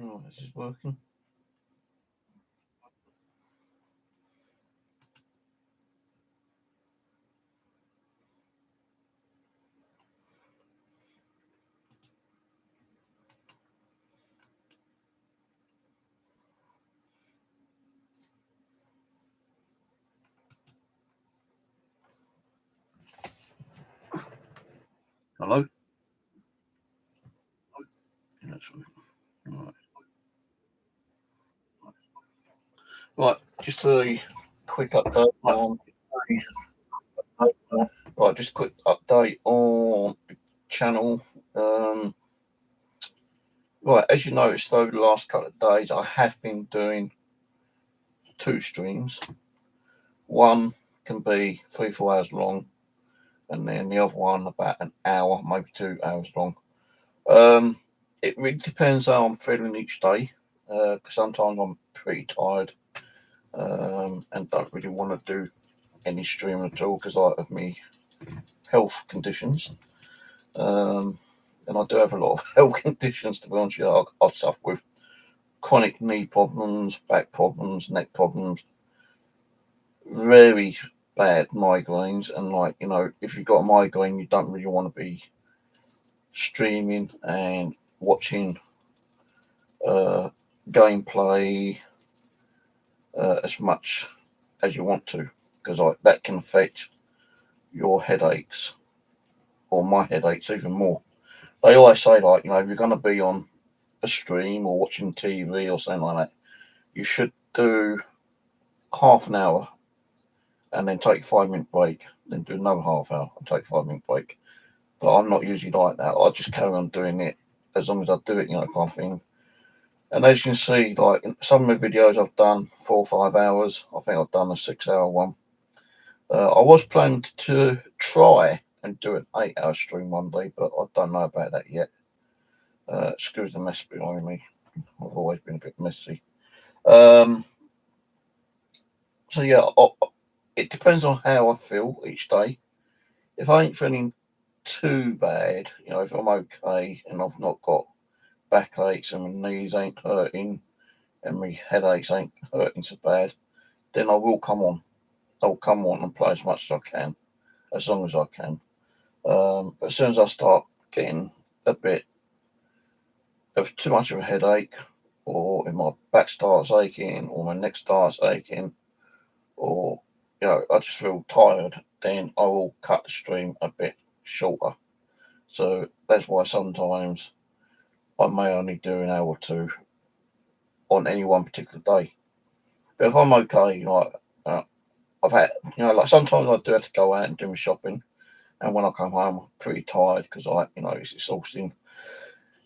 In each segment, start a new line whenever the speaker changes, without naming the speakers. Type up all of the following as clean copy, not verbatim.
Oh, this is working. Hello? That's right. Right, just a quick update on right, just a quick update on the channel. Right, as you noticed over the last couple of days, I have been doing 2 streams. One can be 3-4 hours long, and then the other one about an hour, maybe 2 hours long. It really depends how I'm feeling each day, because sometimes I'm pretty tired and don't really want to do any streaming at all because of my health conditions. And I do have a lot of health conditions, to be honest with you. I suffer with chronic knee problems, back problems, neck problems, very bad migraines. And, like, you know, if you've got a migraine, you don't really want to be streaming and watching gameplay as much as you want to, because that can affect your headaches, or my headaches even more. They always say, like, you know, if you're going to be on a stream or watching TV or something like that, you should do half an hour and then take a 5-minute break, then do another half hour and take a 5-minute break. But I'm not usually like that. I just carry on doing it as long as I do it, you know, kind of thing. And as you can see, like, in some of the videos I've done 4 or 5 hours. I think I've done a 6-hour one. I was planning to try and do an 8-hour stream one day, but I don't know about that yet. Excuse the mess behind me. I've always been a bit messy. So yeah, it depends on how I feel each day. If I ain't feeling too bad, you know, if I'm okay and I've not got backaches and my knees ain't hurting and my headaches ain't hurting so bad, then I will come on. I'll come on and play as much as I can, as long as I can. But as soon as I start getting a bit of too much of a headache, or if my back starts aching, or my neck starts aching, or, you know, I just feel tired, then I will cut the stream a bit shorter. So that's why sometimes I may only do an hour or two on any one particular day. But if I'm okay, you know, I've had, you know, like, sometimes I do have to go out and do my shopping, and when I come home, I'm pretty tired because you know, it's exhausting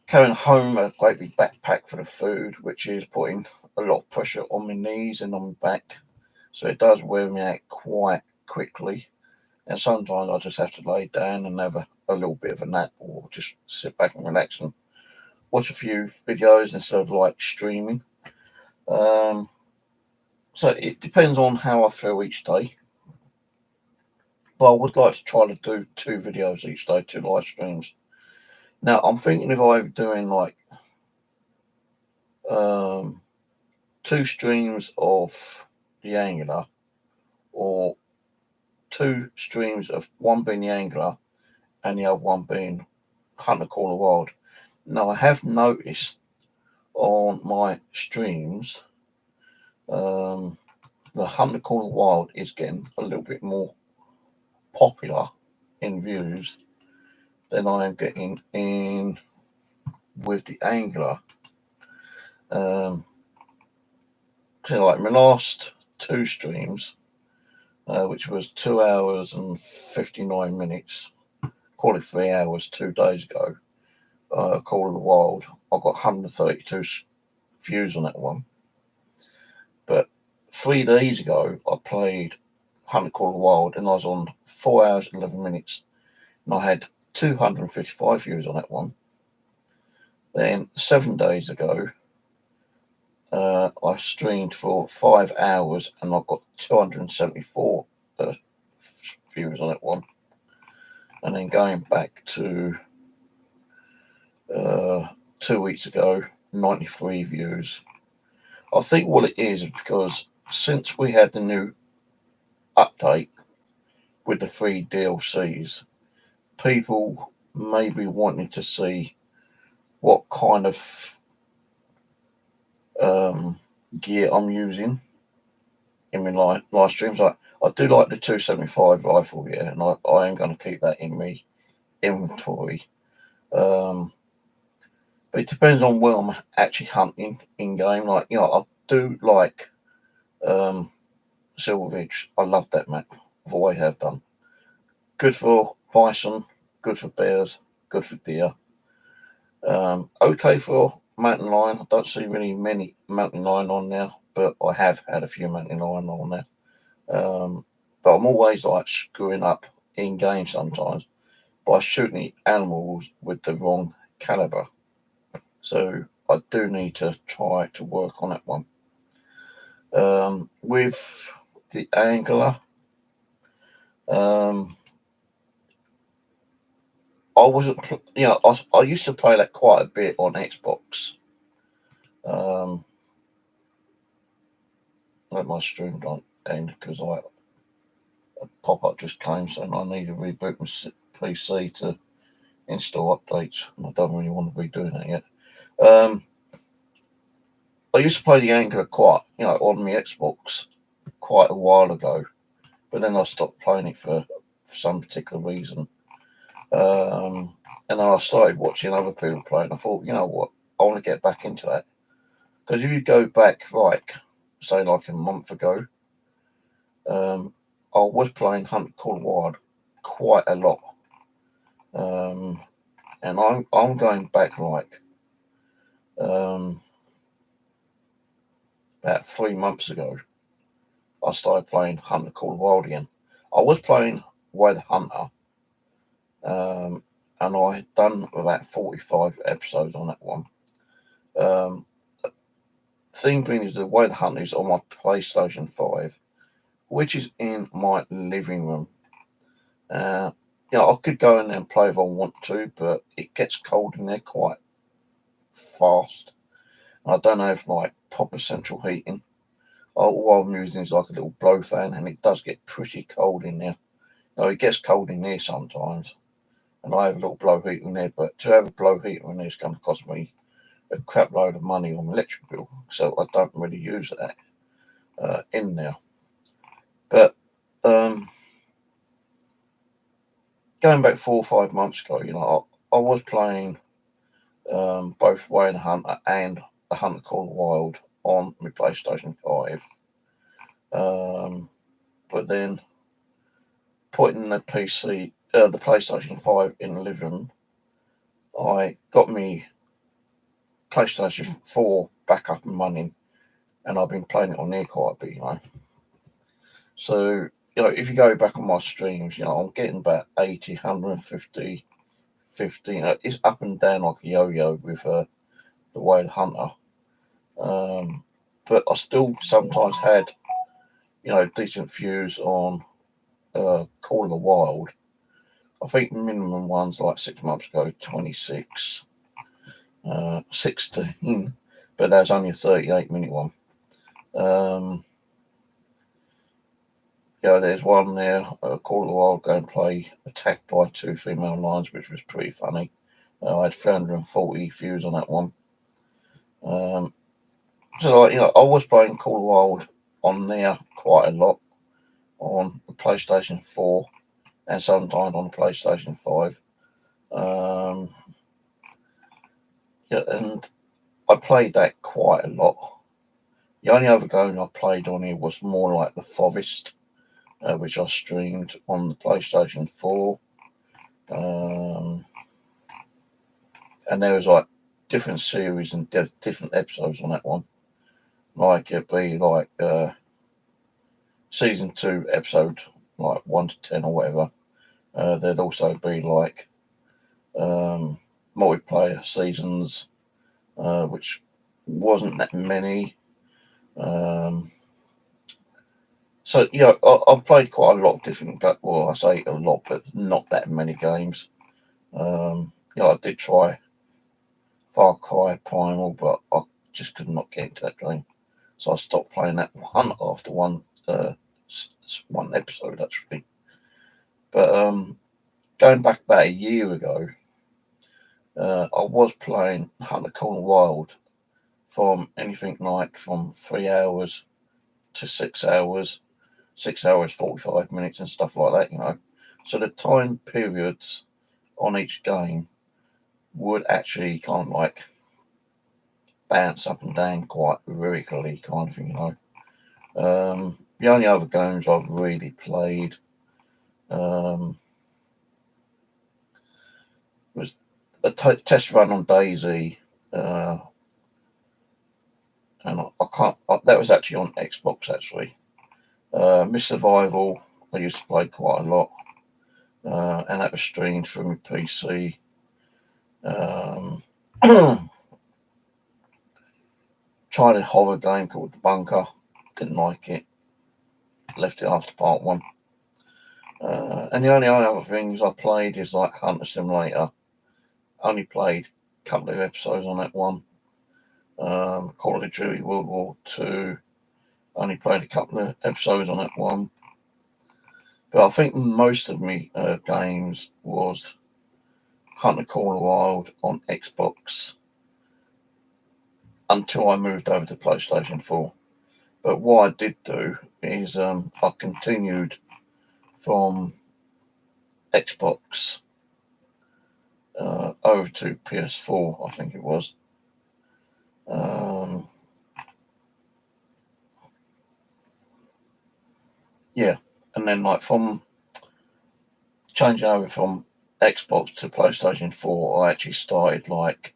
carrying home a great big backpack for the food, which is putting a lot of pressure on my knees and on my back. So it does wear me out quite quickly. And sometimes I just have to lay down and have a little bit of a nap, or just sit back and relax and watch a few videos instead of, like, streaming. Um, so it depends on how I feel each day. But I would like to try to do 2 videos each day, 2 live streams. Now, I'm thinking of either doing, like, 2 streams of the Angular, or 2 streams of one being the Angular and the other one being Hunter Call of Wild. Now, I have noticed on my streams, the Hunter Call of Wild is getting a little bit more popular in views than I am getting in with the Angular. So, like, my last 2 streams, which was 2 hours and 59 minutes, call it 3 hours 2 days ago, Call of the Wild, I got 132 views on that one. But 3 days ago, I played Hunter Call of the Wild, and I was on 4 hours 11 minutes, and I had 255 views on that one. Then 7 days ago, I streamed for 5 hours, and I got 274 views on that one. And then going back to 2 weeks ago, 93 views. I think what it is because since we had the new update with the free DLCs, people may be wanting to see what kind of gear I'm using in my live streams. I do like the 275 rifle, yeah, and I am going to keep that in my inventory. But it depends on where I'm actually hunting in game. Like, I do like Silver Ridge. I love that map. I've always have done. Good for bison, good for bears, good for deer. Okay for mountain lion. I don't see really many mountain lion on now, but I have had a few mountain lion on there. But I'm always like screwing up in game sometimes by shooting animals with the wrong caliber. So I do need to try to work on that one. With the angler, I wasn't, I used to play that quite a bit on Xbox. Let my stream don't end because a pop up just came saying I need to reboot my PC to install updates. And I don't really want to be doing that yet. I used to play the angler quite, on my Xbox quite a while ago, but then I stopped playing it for some particular reason. And then I started watching other people play, and I thought, you know what, I want to get back into that. Because if you go back, say like a month ago, I was playing Hunt Call Wild quite a lot. And I'm going back about 3 months ago. I started playing Hunter Call Wild again. I was playing Way the Hunter, and I had done about 45 episodes on that one. Thing being is the Way the Hunter is on my PlayStation 5, which is in my living room. I could go in there and play if I want to, but it gets cold in there quite fast. And I don't have proper central heating. All I'm using is like a little blow fan, and it does get pretty cold in there. It gets cold in there sometimes, and I have a little blow heater in there, but to have a blow heater in there is going to cost me a crap load of money on the electric bill, so I don't really use that in there. But going back 4 or 5 months ago, I was playing both Way the Hunter and the Hunter Call Wild on my PlayStation 5. But then putting the PlayStation 5 in the living room, I got me PlayStation 4 back up and running, and I've been playing it on there quite a bit. So, if you go back on my streams, I'm getting about 80, 150, 15. It's up and down like a yo-yo with the Way the Hunter. But I still sometimes had, decent views on Call of the Wild. I think the minimum one's like 6 months ago, 26, 16, but that's only a 38-minute one. There's one there, Call of the Wild gameplay, attacked by 2 female lions, which was pretty funny. I had 340 views on that one. So, I was playing Call of the Wild on there quite a lot on the PlayStation 4 and sometimes on the PlayStation 5. And I played that quite a lot. The only other game I played on here was more like The Forest, which I streamed on the PlayStation 4. And there was different series and different episodes on that one. It'd be season 2 episode 1 to 10 or whatever. There'd also be multiplayer seasons, which wasn't that many. So I've played quite a lot of different. Well, I say a lot, but not that many games. I did try Far Cry Primal, but I just could not get into that game. So I stopped playing that one after one episode, actually. But going back about a year ago, I was playing Hunter Corner Wild from anything like from 3 hours to 6 hours, 6 hours, 45 minutes and stuff like that, you know. So the time periods on each game would actually kind of like bounce up and down quite regularly, kind of thing, you know. The only other games I've really played was a test run on DayZ, and I can't. That was actually on Xbox actually. Miss Survival I used to play quite a lot, and that was streamed from my PC. Tried a horror game called The Bunker, didn't like it, left it after part one. And the only other things I played is like Hunter Simulator. Only played a couple of episodes on that one. Call of Duty World War II. Only played a couple of episodes on that one. But I think most of me games was Hunter Corner Wild on Xbox until I moved over to PlayStation 4. But what I did do is I continued from Xbox over to PS4, I think it was. Yeah, and then like from changing over from Xbox to PlayStation 4, I actually started like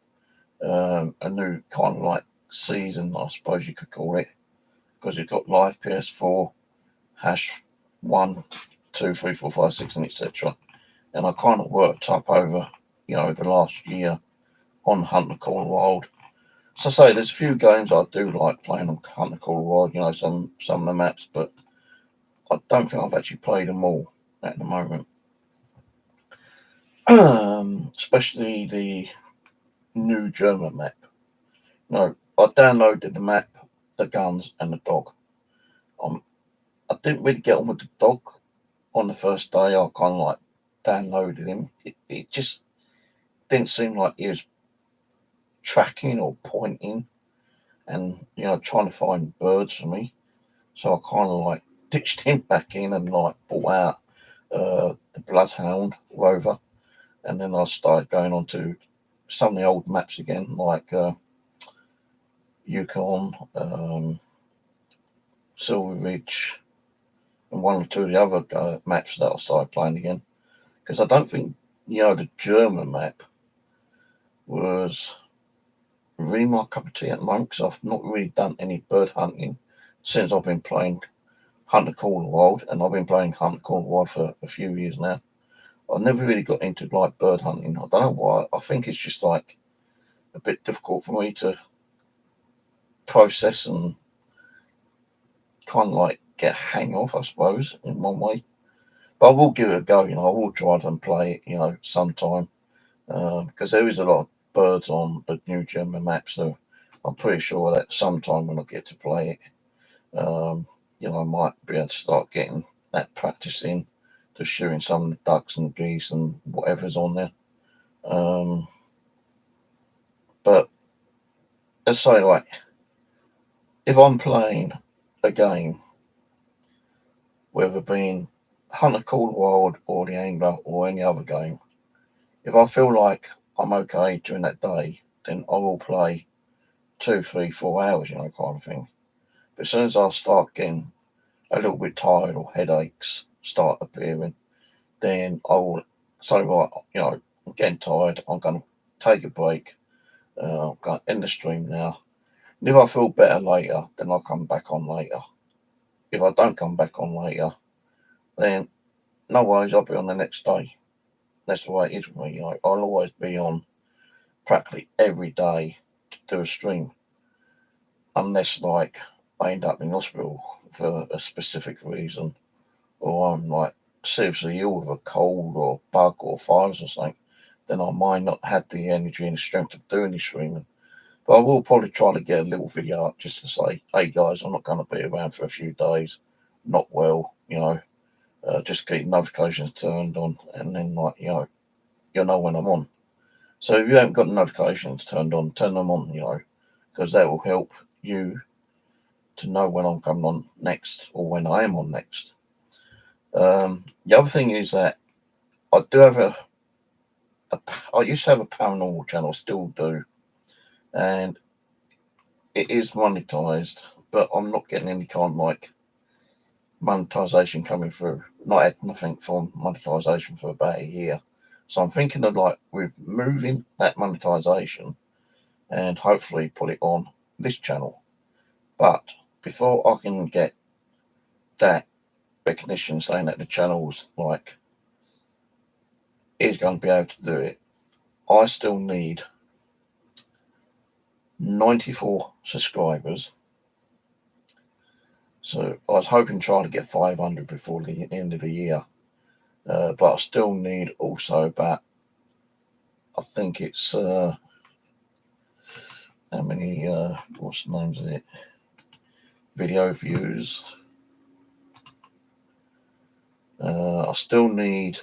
a new kind of like season, I suppose you could call it, because you've got live PS4, #1, 2, 3, 4, 5, 6, and etc. And I kind of worked up over, you know, the last year on Hunter Corner Wild. So I say there's a few games I do like playing on Hunter Corner Wild, you know, some of the maps, but I don't think I've actually played them all at the moment. Especially the new German map. No, I downloaded the map, the guns, and the dog. I didn't really get on with the dog on the first day. I kind of like downloaded him. It just didn't seem like he was tracking or pointing and, you know, trying to find birds for me. So I kind of like ditched him back in and like brought out the Bloodhound Rover. And then I started going on to some of the old maps again, like Yukon, Silver Ridge, and one or two of the other maps that I started playing again. Because I don't think, you know, the German map was really my cup of tea at the moment, because I've not really done any bird hunting since I've been playing Hunter Corner Wild, and I've been playing Hunter Corner Wild for a few years now. I never really got into like bird hunting. I don't know why. I think it's just like a bit difficult for me to process and kind of like get a hang of, I suppose, in one way. But I will give it a go, you know. I will try and play it, you know, sometime, because there is a lot of birds on the new German map, so I'm pretty sure that sometime when I get to play it, you know, I might be able to start getting that practice in, to shooting some of the ducks and geese and whatever's on there. But let's say, like, if I'm playing a game, whether it being Hunter Corner Wild or the Angler or any other game, if I feel like I'm okay during that day, then I will play 2, 3, 4 hours, you know, kind of thing. But as soon as I start getting a little bit tired or headaches start appearing, then I will say, right, you know, I'm getting tired, I'm going to take a break, I'm going to end the stream now. And if I feel better later, then I'll come back on later. If I don't come back on later, then no worries, I'll be on the next day. That's the way it is with me, you know. I'll always be on practically every day to do a stream, unless like I end up in hospital for a specific reason, or I'm like seriously ill with a cold or bug or virus or something. then I might not have the energy and the strength of doing this streaming. But I will probably try to get a little video up just to say, hey guys, I'm not going to be around for a few days, not well, just keep notifications turned on, and then you'll know when I'm on. So if you haven't got the notifications turned on, turn them on, because that will help you to know when I'm coming on next or when I am on next. The other thing is that I do have I used to have a paranormal channel, still do, and it is monetized, but I'm not getting any kind of monetization coming through. Not had nothing from monetization for about a year. So I'm thinking of removing that monetization and hopefully put it on this channel. But before I can get that recognition saying that the channel's is going to be able to do it, I still need 94 subscribers. So I was hoping to try to get 500 before the end of the year. But I still need also about, I think it's, how many, what's the names of it? Video views. I still need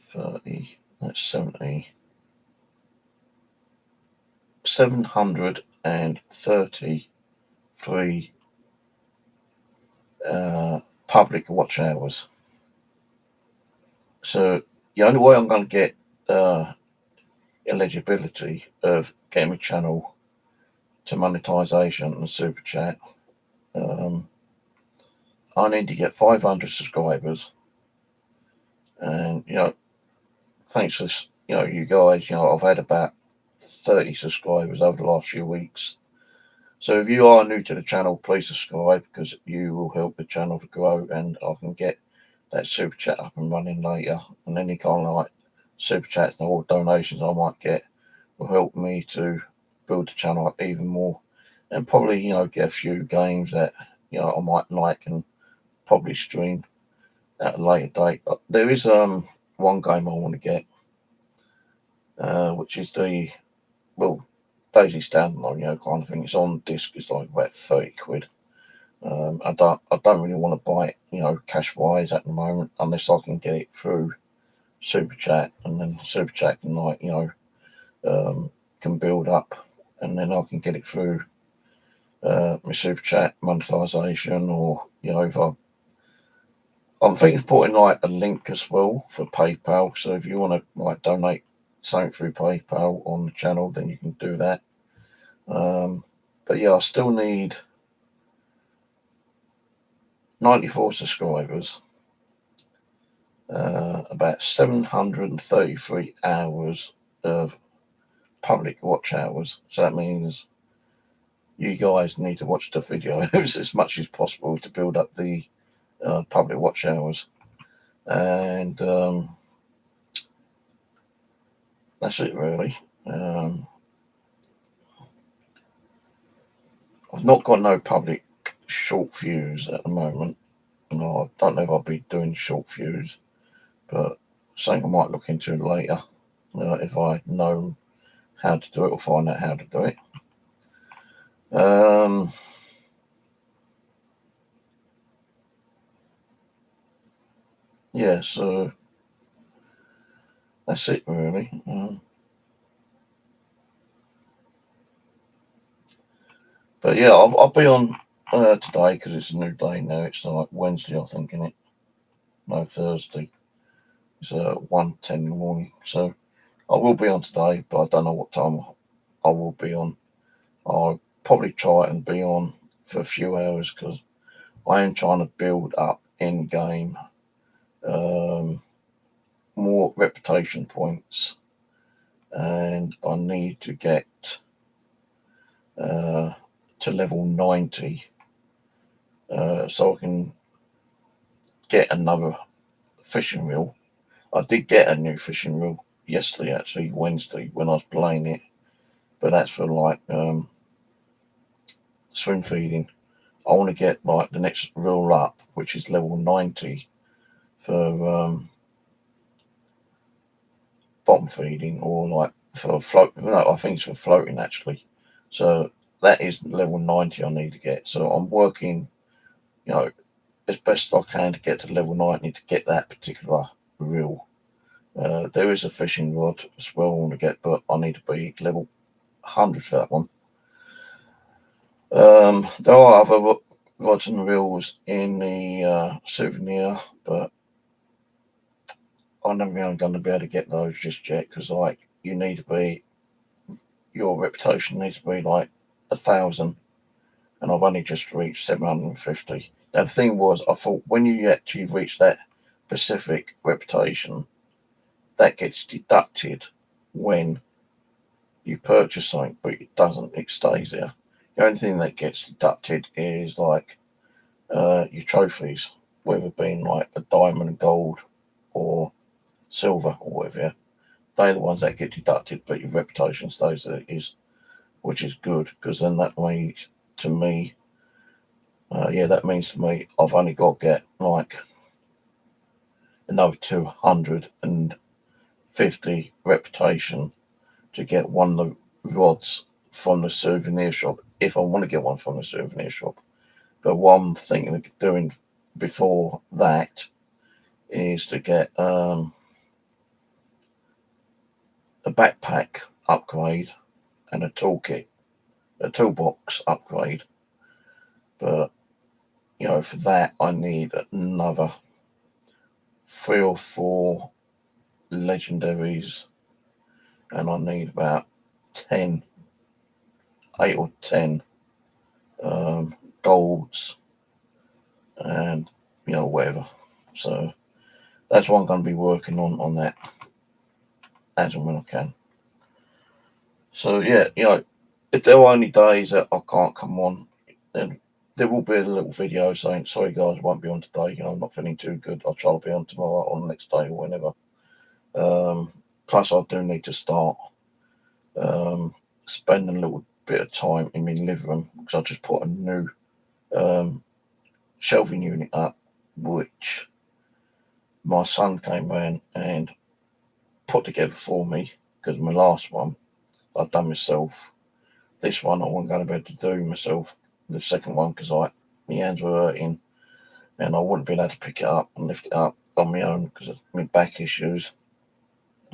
30, that's 70. 733 public watch hours. So the only way I'm going to get eligibility of getting my channel to monetization and super chat, I need to get 500 subscribers, and thanks to you guys, I've had about 30 subscribers over the last few weeks. So if you are new to the channel, please subscribe, because you will help the channel to grow, and I can get that super chat up and running later. And any kind of super chats or donations I might get will help me to build the channel up even more, and probably get a few games that I might like and probably stream at a later date. But there is one game I want to get, which is the DayZ standalone, kind of thing. It's on disc. It's like about 30 quid. I don't really want to buy it, cash wise at the moment, unless I can get it through super chat, and then super chat can can build up, and then I can get it through my super chat monetization, or if I'm thinking of putting a link as well for PayPal. So if you want to donate something through PayPal on the channel, then you can do that. But yeah, I still need 94 subscribers, about 733 hours of public watch hours. So that means you guys need to watch the videos as much as possible to build up the public watch hours. And that's it, really. I've not got no public short views at the moment. I don't know if I'll be doing short views, but something I might look into later if I know how to do it or find out how to do it. Yeah, so that's it, really. But yeah, I'll be on today because it's a new day now. It's like Wednesday, I think, isn't it? No, Thursday. It's 1:10 in the morning. So I will be on today, but I don't know what time I will be on. I'll probably try and be on for a few hours, because I am trying to build up in game more reputation points, and I need to get to level 90 so I can get another fishing reel. I did get a new fishing reel yesterday, actually, Wednesday, when I was playing it, but that's for swim feeding. I want to get the next reel up, which is level 90 for bottom feeding, or like for float. No, I think it's for floating actually. So that is level 90 I need to get. So I'm working, as best I can to get to level 90 to get that particular reel. There is a fishing rod as well I want to get, but I need to be level 100 for that one. There are other rods and reels in the souvenir, but I'm never going to be able to get those just yet, because you need to be, your reputation needs to be like 1,000, and I've only just reached 750. Now the thing was, I thought when you actually reach that specific reputation, that gets deducted when you purchase something, but it doesn't. It stays there. The only thing that gets deducted is like your trophies, whether it being like a diamond, gold, or silver, or whatever. Yeah. They're the ones that get deducted, but your reputation stays there, which is good, because then that means to me, that means to me I've only got to get like another 250 reputation to get one of the rods from the souvenir shop, if I want to get one from the souvenir shop. But what I'm thinking of doing before that is to get a backpack upgrade and a toolbox upgrade. But for that I need another 3 or 4 legendaries, and I need about 8 or 10 golds, and whatever. So that's what I'm going to be working on that as and when I can. So yeah, if there are any days that I can't come on, then there will be a little video saying, sorry guys, I won't be on today, I'm not feeling too good, I'll try to be on tomorrow or the next day or whenever. Plus I do need to start spending a little bit of time in my living room, because I just put a new shelving unit up, which my son came round and put together for me, because my last one I'd done myself. This one I wasn't going to be able to do myself. The second one, because my hands were hurting and I wouldn't be able to pick it up and lift it up on my own because of my back issues.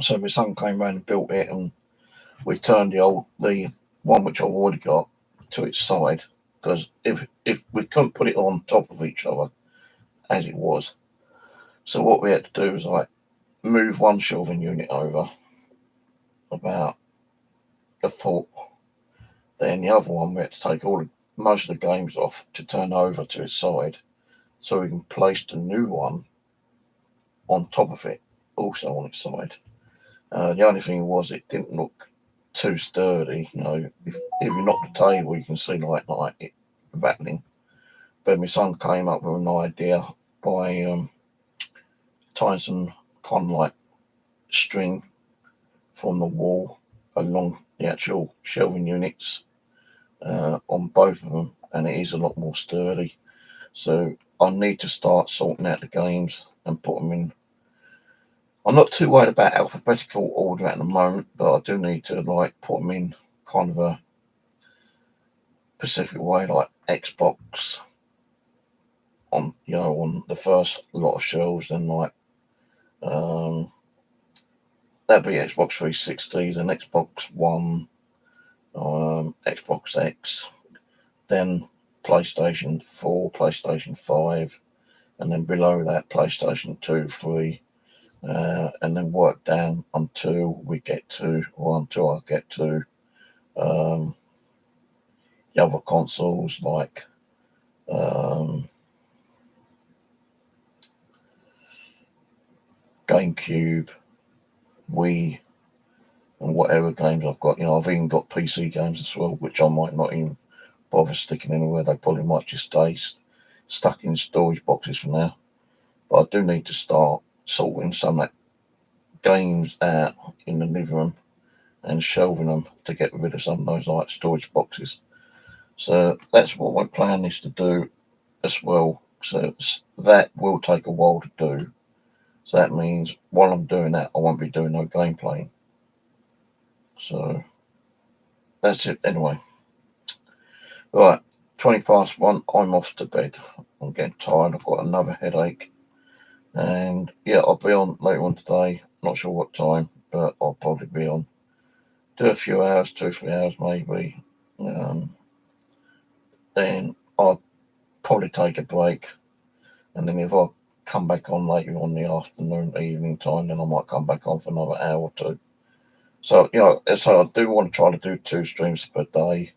So my son came round and built it, and we turned the one which I've already got to its side, because if we couldn't put it on top of each other as it was, so what we had to do was move one shelving unit over about a foot, then the other one we had to take most of the games off to turn over to its side, so we can place the new one on top of it, also on its side. The only thing was, it didn't look too sturdy. If you knock the table, you can see like it rattling. But my son came up with an idea by tying some kind of string from the wall along the actual shelving units on both of them, and it is a lot more sturdy. So I need to start sorting out the games and put them in. I'm not too worried about alphabetical order at the moment, but I do need to put them in kind of a specific way, like Xbox on the first lot of shelves, then that'd be Xbox 360, then Xbox One, Xbox X, then PlayStation 4, PlayStation 5, and then below that PlayStation 2, 3, and then work down until I get to the other consoles like GameCube, Wii, and whatever games I've got. I've even got PC games as well, which I might not even bother sticking anywhere. They probably might just stay stuck in storage boxes for now. But I do need to start sorting some of that games out in the living room and shelving them to get rid of some of those storage boxes. So that's what my plan is to do as well. So that will take a while to do. So that means while I'm doing that, I won't be doing no game playing. So that's it anyway. Right, 20 past 1, I'm off to bed. I'm getting tired, I've got another headache. And yeah, I'll be on later on today. Not sure what time, but I'll probably be on. Do a few hours, 2 or 3 hours maybe. Then I'll probably take a break. And then if I come back on later on the afternoon, evening time, then I might come back on for another hour or two. So, so I do want to try to do 2 streams per day,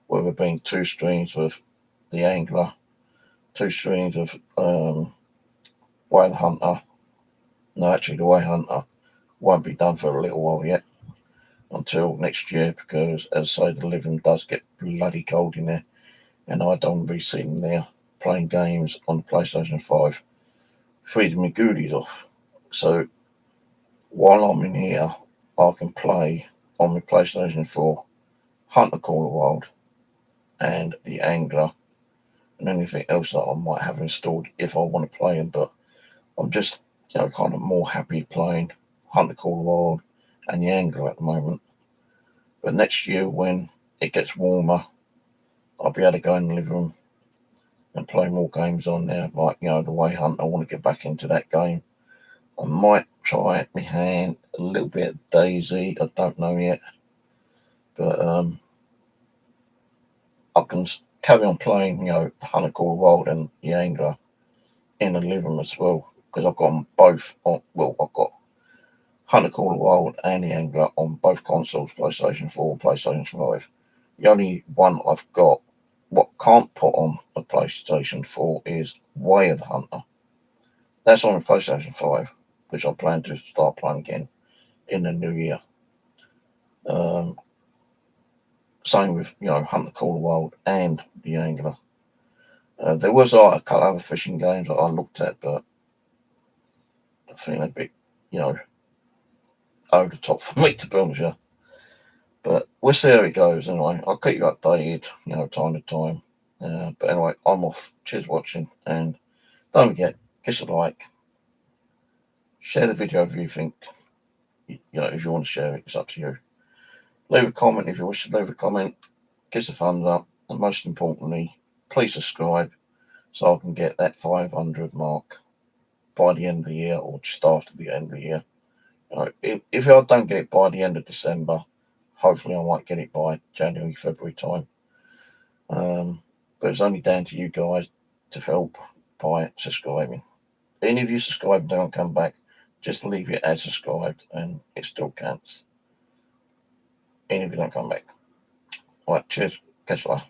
whether it being 2 streams with the angler, 2 streams of Whale Hunter. No, actually, the Whale Hunter won't be done for a little while yet, until next year, because as I say, the living does get bloody cold in there, and I don't want to be sitting there playing games on the PlayStation 5, freezing my goodies off. So while I'm in here, I can play on my PlayStation 4 Hunter Call of Wild and the Angler and anything else that I might have installed if I want to play them. But I'm just, kind of more happy playing Hunter Call of Wild and the Angler at the moment. But next year, when it gets warmer, I'll be able to go in the living room and play more games on there, like, the Way Hunt. I want to get back into that game. I might try my hand a little bit at DayZ. I don't know yet. But I can carry on playing, the Hunter Call of Wild and the Angler in the living room as well, because I've got them both on. Well, I've got Hunter Call of Wild and the Angler on both consoles, PlayStation 4 and PlayStation 5. The only one I've got what can't put on the PlayStation 4 is Way of the Hunter. That's on the PlayStation 5, which I plan to start playing again in the new year. Same with, Hunter Call of Wild and the Angler. There was a couple of other fishing games that I looked at, but I think they're a bit, over the top for me, to be honest with you. But we'll see how it goes anyway. I'll keep you updated, time to time. But anyway, I'm off. Cheers for watching, and don't forget, give us a like, share the video if you think, if you want to share it, it's up to you. Leave a comment if you wish to leave a comment, give us a thumbs up, and most importantly, please subscribe so I can get that 500 mark by the end of the year or just after the end of the year. If I don't get it by the end of December, hopefully I might get it by January, February time. But it's only down to you guys to help by subscribing. Any of you subscribe and don't come back, just leave it as subscribed and it still counts. Any of you don't come back. Right, cheers. Catch you later.